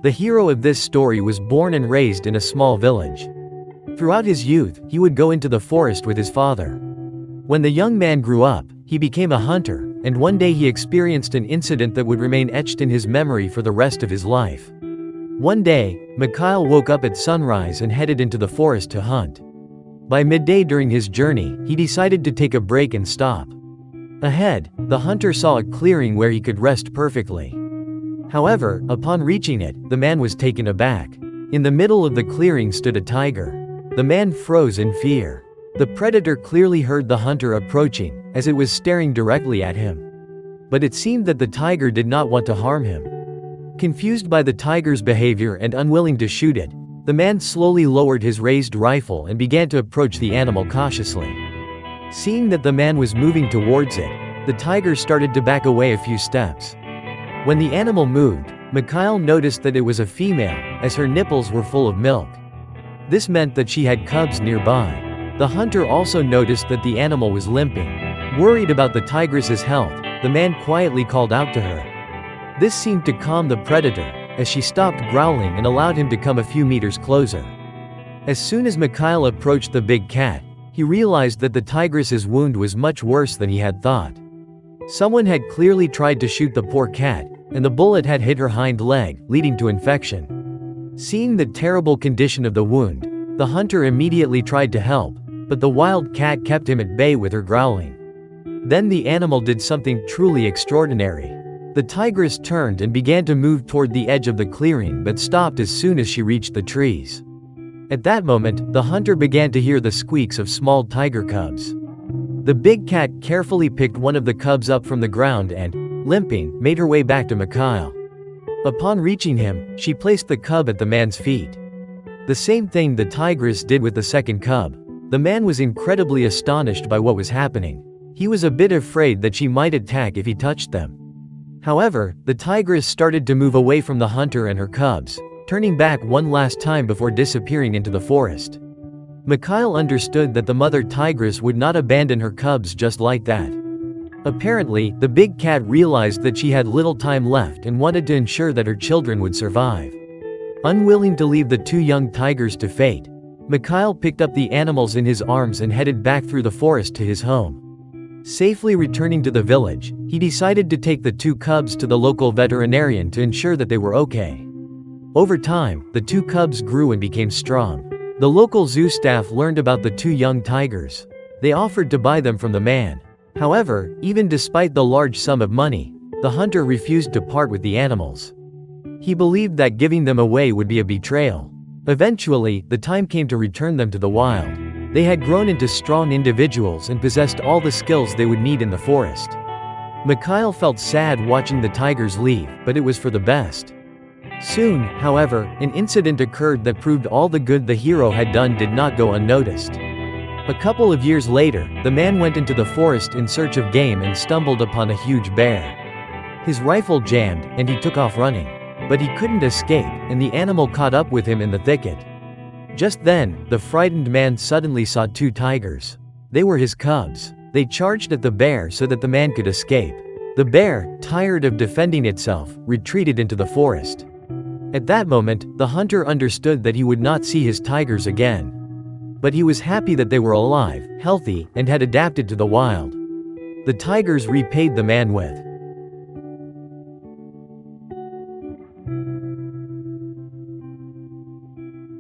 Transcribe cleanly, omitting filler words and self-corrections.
The hero of this story was born and raised in a small village. Throughout his youth, he would go into the forest with his father. When the young man grew up, he became a hunter, and one day he experienced an incident that would remain etched in his memory for the rest of his life. One day, Mikhail woke up at sunrise and headed into the forest to hunt. By midday during his journey, he decided to take a break and stop. Ahead, the hunter saw a clearing where he could rest perfectly. However, upon reaching it, the man was taken aback. In the middle of the clearing stood a tiger. The man froze in fear. The predator clearly heard the hunter approaching, as it was staring directly at him. But it seemed that the tiger did not want to harm him. Confused by the tiger's behavior and unwilling to shoot it, the man slowly lowered his raised rifle and began to approach the animal cautiously. Seeing that the man was moving towards it, the tiger started to back away a few steps. When the animal moved, Mikhail noticed that it was a female, as her nipples were full of milk. This meant that she had cubs nearby. The hunter also noticed that the animal was limping. Worried about the tigress's health, the man quietly called out to her. This seemed to calm the predator, as she stopped growling and allowed him to come a few meters closer. As soon as Mikhail approached the big cat, he realized that the tigress's wound was much worse than he had thought. Someone had clearly tried to shoot the poor cat, and the bullet had hit her hind leg, leading to infection. Seeing the terrible condition of the wound, the hunter immediately tried to help, but the wild cat kept him at bay with her growling. Then the animal did something truly extraordinary. The tigress turned and began to move toward the edge of the clearing but stopped as soon as she reached the trees. At that moment, the hunter began to hear the squeaks of small tiger cubs. The big cat carefully picked one of the cubs up from the ground and, limping, made her way back to Mikhail. Upon reaching him, she placed the cub at the man's feet. The same thing the tigress did with the second cub. The man was incredibly astonished by what was happening. He was a bit afraid that she might attack if he touched them. However, the tigress started to move away from the hunter and her cubs, turning back one last time before disappearing into the forest. Mikhail understood that the mother tigress would not abandon her cubs just like that. Apparently, the big cat realized that she had little time left and wanted to ensure that her children would survive. Unwilling to leave the two young tigers to fate, Mikhail picked up the animals in his arms and headed back through the forest to his home. Safely returning to the village, he decided to take the two cubs to the local veterinarian to ensure that they were okay. Over time, the two cubs grew and became strong. The local zoo staff learned about the two young tigers. They offered to buy them from the man. However, even despite the large sum of money, the hunter refused to part with the animals. He believed that giving them away would be a betrayal. Eventually, the time came to return them to the wild. They had grown into strong individuals and possessed all the skills they would need in the forest. Mikhail felt sad watching the tigers leave, but it was for the best. Soon, however, an incident occurred that proved all the good the hero had done did not go unnoticed. A couple of years later, the man went into the forest in search of game and stumbled upon a huge bear. His rifle jammed, and he took off running. But he couldn't escape, and the animal caught up with him in the thicket. Just then, the frightened man suddenly saw two tigers. They were his cubs. They charged at the bear so that the man could escape. The bear, tired of defending itself, retreated into the forest. At that moment, the hunter understood that he would not see his tigers again. But he was happy that they were alive, healthy, and had adapted to the wild. The tigers repaid the man with